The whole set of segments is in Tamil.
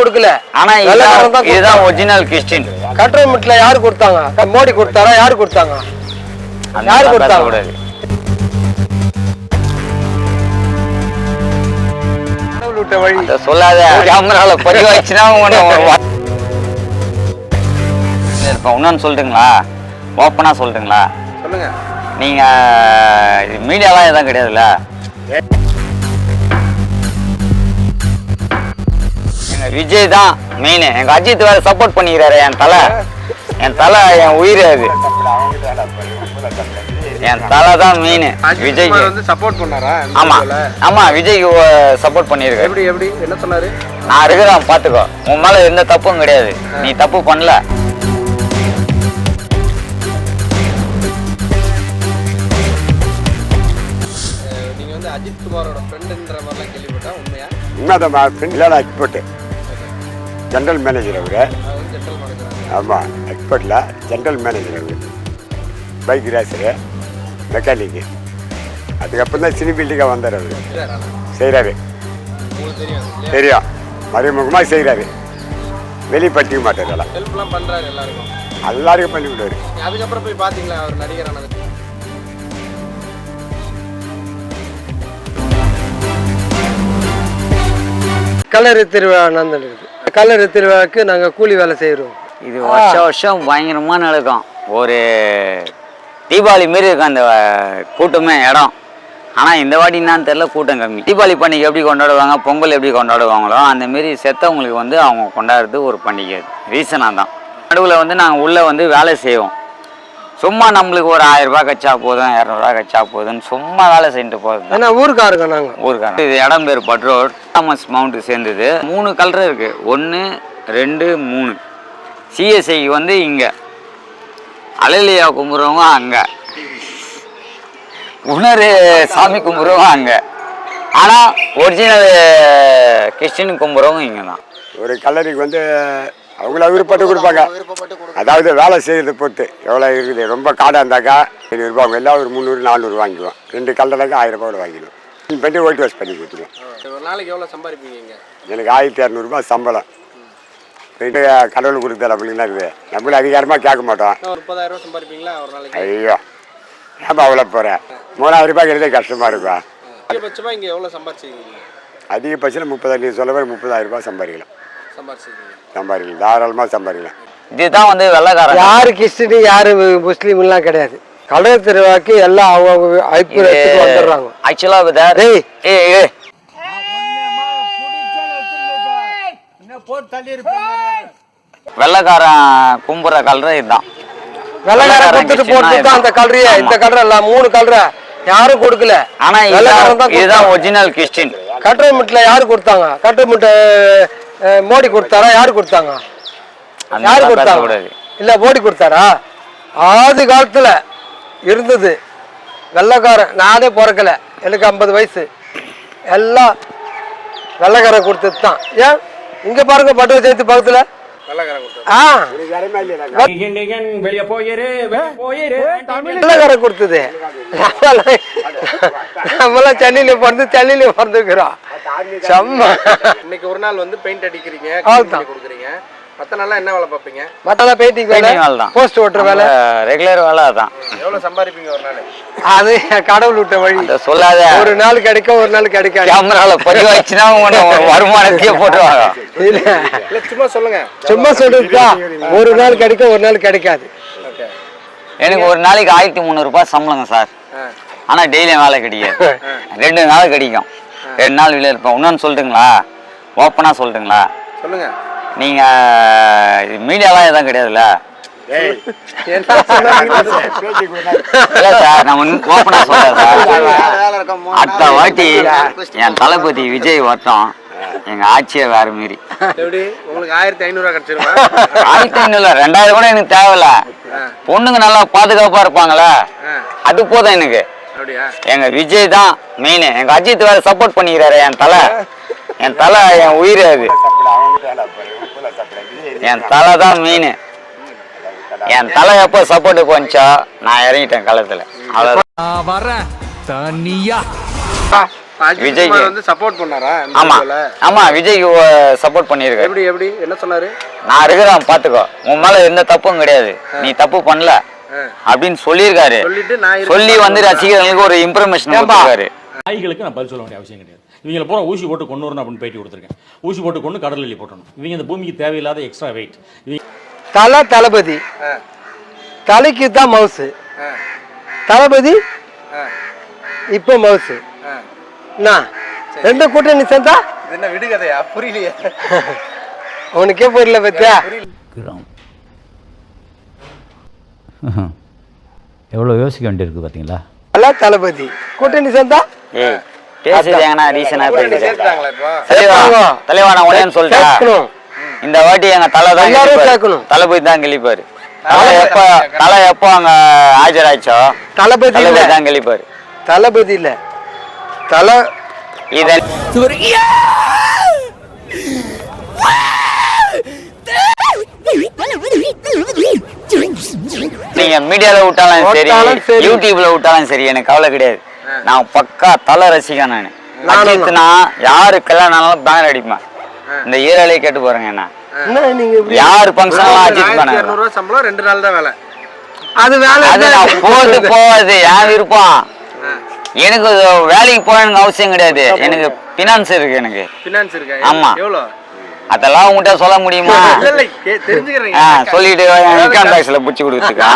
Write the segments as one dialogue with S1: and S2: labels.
S1: கொடுக்கல.
S2: ஆனா இதுதான் ஒரிஜினல் கிறிஸ்டின்.
S1: கட்டோமெண்ட்ல யாரு கொடுத்தாங்க? மோடி கொடுத்தாரா? யாரு கொடுத்தாங்க? யாரு கொடுத்தாங்க? கூடாது.
S2: சொல்லாத கேமரால பதிவு ஆயிடுச்சுன்னா இன்னொன்னு சொல்லிட்டுங்களா? ஓப்பனா சொல்லிட்டுங்களா?
S1: சொல்லுங்க.
S2: நீங்க மீடியாலாம் எதுவும் கிடையாதுல்ல? எங்க விஜய் தான் மெயின். எங்க அஜித் வேற சப்போர்ட் பண்ணிக்கிறாரு. என் தலை என் உயிர். அது என் தலை தான் மெயின். விஜய்க்கு
S1: வந்து சப்போர்ட் பண்ணாரா?
S2: ஆமா விஜய்க்கு சப்போர்ட் பண்ணிருக்காரு.
S1: எப்படி என்ன சொன்னாரு?
S2: நான் இருக்கிறேன் பாத்துக்கோ, உன் மேல எந்த தப்பும் கிடையாது, நீ தப்பு பண்ணல.
S1: நீங்க வந்து அஜித் குமாரோட ஃப்ரெண்ட்ன்ற மாதிரிலாம் கேள்விப்பட்டா உண்மையா?
S3: உண்மைதான். ஃப்ரெண்ட் இல்லை, எக்ஸ்பர்ட் ஜென்ரல் மேனேஜர் அவரு. ஆமாம், எக்ஸ்பர்ட்டில் ஜென்ரல் மேனேஜர் அவரு. Bike racer, mechanic. அதுக்கப்புறம் தான் சினி ஃபீல்டுக்காக வந்தார் அவர். செய்கிறாரு, தெரியும், மறைமுகமாக செய்கிறாரு, வெளிப்படுத்திக்க மாட்டார். எல்லாம் எல்லாருக்கும் பண்ணி விடுவார்.
S1: அதுக்கப்புறம் போய் பார்த்தீங்களா அவர் நடிகர் ஆனது? கல்லறை திருவிழா நடந்துருக்கு. கல்லறை திருவிழாவுக்கு நாங்கள் கூலி வேலை செய்கிறோம்.
S2: இது வருஷம் பயங்கரமாக நடக்கும். ஒரு தீபாவளி மாரி இருக்கும் அந்த கூட்டமே, இடம். ஆனால் இந்த வாட்டி என்னான்னு தெரியல, கூட்டம் கம்மி. தீபாவளி பண்டிகை எப்படி கொண்டாடுவாங்க, பொங்கல் எப்படி கொண்டாடுவாங்களோ அந்தமாரி செத்தவங்களுக்கு வந்து அவங்க கொண்டாடுறது ஒரு பண்டிகை. ரீசனாக தான் நடுவில் வந்து நாங்கள் உள்ளே வந்து வேலை செய்வோம். சும்மா நம்மளுக்கு ஒரு 1000 ரூபா கச்சா போதும், 200 ரூபா கச்சா போதுன்னு சும்மா வேலை செஞ்சுட்டு போகுது.
S1: ஏன்னா ஊருக்காருங்க நாங்கள் ஊருக்காரங்க.
S2: இது இடம் பேர் பட்ரோட் தாமஸ் மவுண்ட்டு சேர்ந்தது. 3 கலர் இருக்குது, 1 2 3. சிஎஸ்ஐக்கு வந்து இங்கே, அலையிலையா கும்பிட்றவங்க அங்கே, உணர் சாமி கும்பிட்றவங்க அங்கே. ஆனால் ஒரிஜினல் கிறிஸ்டின் கும்பிட்றவங்க இங்கே தான்.
S3: ஒரு கல்லறைக்கு வந்து அவங்கள விருப்பப்பட்டு கொடுப்பாங்க. அதாவது வேலை செய்கிறத பொறுத்து எவ்வளோ இருக்குது. ரொம்ப காடாக இருந்தாக்கா 500 ரூபா, அவங்க எல்லாம் ஒரு 300 400 வாங்கிக்குவோம். 2 கல்லறைக்கு 1000 ரூபாய் வாங்கிடுவோம். பண்ணி ஒயிட் வாஷ் பண்ணி கொடுத்துருவோம்.
S1: ஒரு நாளைக்கு எவ்வளோ சம்பாதிப்பீங்க?
S3: எனக்கு 1200 ரூபாய் சம்பளம். போயிட்டு கடவுள் கொடுத்தாரு அப்படின்னா இருக்குது. நம்மளும் அதிகாரமாக கேட்க மாட்டோம்.
S1: 30,000 ரூபா சம்பாதிப்பீங்களா ஒரு நாளைக்கு?
S3: ஐயோ, ஏன்பா அவ்வளோ போகிறேன். 3000 ரூபாய் கிடையாது, கஷ்டமாக இருக்கும்.
S1: அதிகபட்சமாக இங்கே எவ்வளோ சம்பாதிச்சிருக்கீங்க?
S3: அதிகபட்சம் 30,000 சொல்ல போய் 30,000 ரூபாய் சம்பாதிக்கலாம். சம்பாதிக்கலாம், தாராளமாக சம்பாதிக்கலாம்.
S2: இதுதான் வந்து வெள்ளக்காரன்.
S1: யாரு கிறிஸ்டின் யாரு முஸ்லீம் எல்லாம் கிடையாது. கடல் திருவிழாக்கு எல்லாம் அவங்க அபிப்பிராயத்துக்கு வந்துடுறாங்க.
S2: ஆக்சுவலாக வெள்ளக்காரன் கும்புற கலர் இதுதான்.
S1: வெள்ளக்காரன் கொடுத்துட்டு போட்டு அந்த கலரையே, இந்த கலர் எல்லாம் 3 கலரை யாரும் கொடுக்கல.
S2: ஆனா இதுதான் ஒரிஜினல் கிறிஸ்டின்.
S1: கட்டோமெண்ட்ல யாரு கொடுத்தாங்க? கட்டோமெண்ட் மோடி கொடுத்தாரா? யாரு கொடுத்தாங்க? யாரு கொடுத்தாங்க? இல்ல மோடி கொடுத்தாரா? ஆதி காலத்துல இருந்தது வெள்ளக்காரன். நானே பிறக்கல, எனக்கு 50 வயசு. எல்லாம் வெள்ளக்காரன் கொடுத்தது தான். ஏன் இங்க பாருங்க, பட்டுவ சேர்த்து பக்கத்துல வெள்ளக்காரன் கொடுத்தது. நம்மளாம் சென்னையில பிறந்து சென்னையில பிறந்துக்கிறோம். இன்னைக்கு ஒரு நாள் வந்து பெயிண்ட் அடிக்கிறீங்க, கொடுக்குறீங்க. மற்ற நாள்லாம் என்ன வேலை பார்ப்பீங்க? மற்ற நாள் பெயிண்டிங் வேலை தான், போஸ்ட் ஓட்டுற வேலை, ரெகுலர் வேலை. அதான். எவ்வளவு சம்பாதிப்பீங்க ஒரு நாள்? அது கடவுள் விட்ட வழி. சொல்லாத. ஒரு நாள் கிடைக்கும், ஒரு நாள் கிடைக்காது. கேமரால பதிவு ஆயிடுச்சுன்னா வருமானத்தையே போட்டுவாங்க. இல்ல சும்மா சொல்லுங்க, சும்மா சொல்றதுக்கா. ஒரு நாள் கிடைக்கும், ஒரு நாள் கிடைக்காது.
S2: எனக்கு ஒரு நாளைக்கு 1300 ரூபாய் சம்பளங்க சார். ஆனா டெய்லியும் வேலை கிடைக்காது. 2 நாள் கிடைக்கும், 2 நாள் வெளியே இருப்பேன். இன்னொன்னு சொல்லிட்டுங்களா? ஓப்பனா சொல்லிட்டுங்களா?
S1: சொல்லுங்க. நீங்க
S2: மீடியாலாம் எதுவும் கிடையாதுல்ல? அடுத்த வாட்டி என் தளபதி விஜய் வரட்டும், எங்க ஆட்சியை வேற மாரி.
S1: உங்களுக்கு 1500 கிடைச்சிருமா?
S2: 1500 2000 கூட எனக்கு தேவையில்ல. பொண்ணுங்க நல்லா பாதுகாப்பா இருப்பாங்களா, அது போதும் எனக்கு. எங்க விஜய் தான் மெயின். எங்க அஜித் வேற சப்போர்ட் பண்ணிக்கிறாரு. என் தலை என் உயிர். அது என் தலை தான் மெயின். என் தலை எப்போ சப்போர்ட் போச்சோ நான் இறங்கிட்டேன் களத்துல. அவ்வளவுதான். விஜய்க்கு
S1: வந்து சப்போர்ட் பண்ணாரா?
S2: ஆமா ஆமா விஜய்க்கு சப்போர்ட் பண்ணியிருக்காரு.
S1: எப்படி என்ன சொன்னாரு?
S2: நான் இருக்கிறேன் பாத்துக்கோ, உன் மேல எந்த தப்பும் கிடையாது, நீ தப்பு பண்ணல அப்படின்னு சொல்லியிருக்காரு. சொல்லி வந்து ரசிகர்களுக்கு ஒரு இன்ஃபர்மேஷன் கொடுத்திருக்காரு.
S4: நாய்களுக்கு நான் பதில் சொல்ல வேண்டிய அவசியம் கிடையாது. இவங்களை பூரா ஊசி போட்டு கொண்டு வரணும் அப்படின்னு பேட்டி கொடுத்துருக்கேன். ஊசி போட்டு கொண்டு கடலில் போட்டணும். இவங்க இந்த பூமிக்கு தேவையில்லாத எக்ஸ்ட்ரா வெயிட்.
S1: தளபதி தலைக்கு தான் மவுசு, தளபதி இப்போ மவுசு. ரெண்டு கூட்டணி சேர்ந்தா என்ன விடுகதையா? புரியலையே உனக்கே புரியல பத்தியா?
S5: எவ்வளோ யோசிக்க வேண்டியிருக்கு பார்த்தீங்களா?
S1: தளபதி கூட்டணி சேர்ந்தா
S2: தலைவா நான் உடனே சொல்லிட்டேன், இந்த வாட்டி எங்க தளபதி தான் கிழிப்பாரு. தலை எப்போ அங்க ஆஜராச்சோ தளபதி தான் கிழிப்பாரு.
S1: தளபதி இல்ல தலை
S2: நீங்க மீடியால விட்டாலும் சரி, யூடியூப்ல விட்டாலும் சரி, எனக்கு கவலை கிடையாது. நான் பக்கா தலை ரசிகன். நான் யாரு கல்யாணம் பேனர் அடிப்பேன். இந்த ஏரியாலே கேட்டு போறேங்க. என்ன யாரு ஃபங்க்ஷன் அஜித் பேனர்
S1: சம்பளம் 2 நாள் தான் வேலை.
S2: போது போவாது என் விருப்பம். எனக்கு வேலைக்கு போகணும்னு அவசியம் கிடையாது. எனக்கு பினான்ஸ் இருக்கு. எனக்கு ஆமா, அதெல்லாம் உங்ககிட்ட சொல்ல முடியுமா? சொல்லிட்டு இன்கம் டாக்ஸ்ல புடிச்சு கொடுத்துருக்கா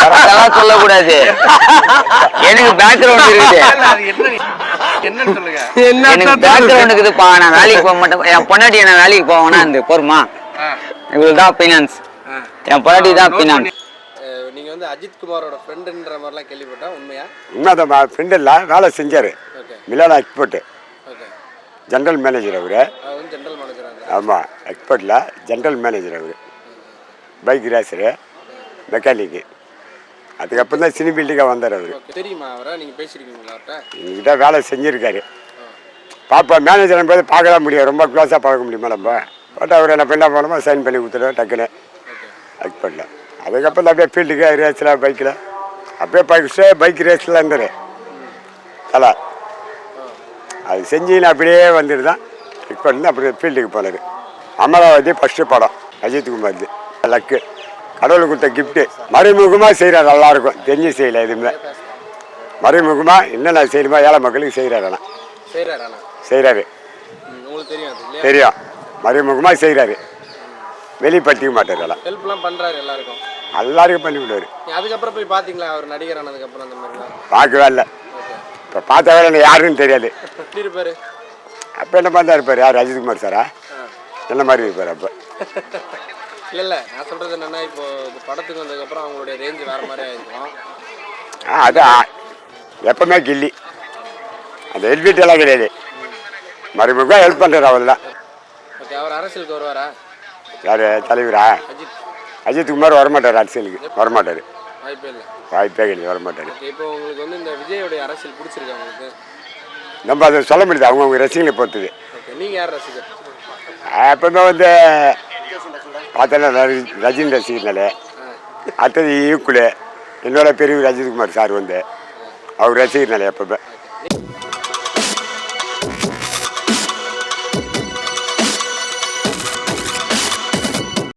S2: அதெல்லாம் சொல்லக்கூடாது. எனக்கு பேக்ரவுண்ட் இருக்குது. எனக்கு பேக்ரவுண்ட் இருக்குதுப்பா. நான் வேலைக்கு போக மாட்டேன். என் பொண்டாட்டி நான் வேலைக்கு போவேன்னா இந்த போருமா, இவ்வளவுதான் பினான்ஸ். என் பொண்டாட்டி தான் பினான்ஸ்.
S1: நீங்க வந்து அஜித் குமாரோட ஃப்ரெண்ட்ன்ற மாதிரிலாம் கேள்விப்பட்டா உண்மையா?
S3: உண்மைதான். ஃப்ரெண்ட் இல்லை, வேலை செஞ்சார். மிலானா எக்ஸ்போர்ட்டு ஜென்ரல் மேனேஜர் அவர். ஆமாம், எக்ஸ்போர்ட்டில் ஜென்ரல் மேனேஜர் அவர். Bike racer, mechanic. அதுக்கப்புறம் தான் சினி ஃபீல்டுக்காக வந்தார் அவர்.
S1: தெரியுமா அவரை? நீங்கள் பேசியிருக்கீங்களா அவர்கிட்ட?
S3: எங்ககிட்ட வேலை செஞ்சுருக்காரு. பாப்பா மேனேஜர் போது பார்க்கலாம் முடியும், ரொம்ப க்ளோஸாக பார்க்க முடியுமா நம்ம? பட் அவர் என்ன பண்ண போனோமோ சைன் பண்ணி கொடுத்துருவோம் டக்குன்னு எக்ஸ்போர்ட்டில். அதுக்கப்புறம் அப்படியே ஃபீல்டுக்கு ரேஸில் பைக்கில் அப்படியே பைக் ரேஸில் இருந்தார் தலை. அது செஞ்சுன்னு அப்படியே வந்துட்டு தான் எக்ஸ்போர்ட் அப்படியே ஃபீல்டுக்கு போனார். அமராவதி ஃபஸ்ட்டு படம் அஜித் குமார் லக்கு. கடவுள் கொடுத்த கிஃப்ட்டு. மறைமுகமாக செய்கிறார். நல்லாயிருக்கும். தெரிஞ்சு செய்யலை எதுவுமே. மறைமுகமாக என்னென்ன செய்யணுமோ ஏழை மக்களுக்கு செய்கிறாரு. செய்கிறாரு தெரியும். மறைமுகமாக செய்கிறாரு. வெளிப்படுத்திக்க மாட்டார். எல்லாம்
S1: ஹெல்ப்லாம் பண்ணுறாரு.
S3: எல்லாருக்கும் பண்ணி விடுவார்.
S1: அதுக்கப்புறம் போய் பார்த்தீங்களா அவர் நடிகர் ஆனதுக்கப்புறம்? அந்த மாதிரிலாம்
S3: பார்க்கவே இல்லை. இப்போ பார்த்த வேலை யாருன்னு தெரியாது.
S1: எப்படி இருப்பார்?
S3: அப்போ என்ன பார்த்தா இருப்பார்? யார்? அஜித்குமார் சாரா? என்ன மாதிரி இருப்பார் அப்போ?
S1: இல்லை நான் சொல்கிறது என்னென்னா, இப்போ படத்துக்கு வந்ததுக்கப்புறம் அவங்களுடைய ரேஞ்சு வேறு மாதிரி ஆகிருக்கும்.
S3: அதான் எப்பவுமே கில்லி. அந்த ஹெல்மெட் எல்லாம் கிடையாது. மறுபடியும் ஹெல்ப் பண்ணுறாரு. அவள் தான்.
S1: ஓகே, அவர் அரசியலுக்கு வருவாரா?
S3: யார் தலைவரா? அஜித்குமார் வரமாட்டார். அரசியலுக்கு வரமாட்டார். வாய்ப்பே கிடையாது. வரமாட்டார்.
S1: இப்போ உங்களுக்கு வந்து இந்த விஜயோடைய அரசியல் பிடிச்சிருக்கு உங்களுக்கு?
S3: நம்ம அதை சொல்ல முடியாது. அவங்கவுங்க ரசிகங்களை பொறுத்தது.
S1: நீங்கள் யார் ரசிகர்?
S3: எப்பவுமே வந்து பார்த்தோன்னா ரஜினி ரசிகர்னாலே. அடுத்தது ஈக்குவலு என்னோட பெரிய அஜித்குமார் சார் வந்து அவர் ரசிகர்னாலே எப்பவுமே.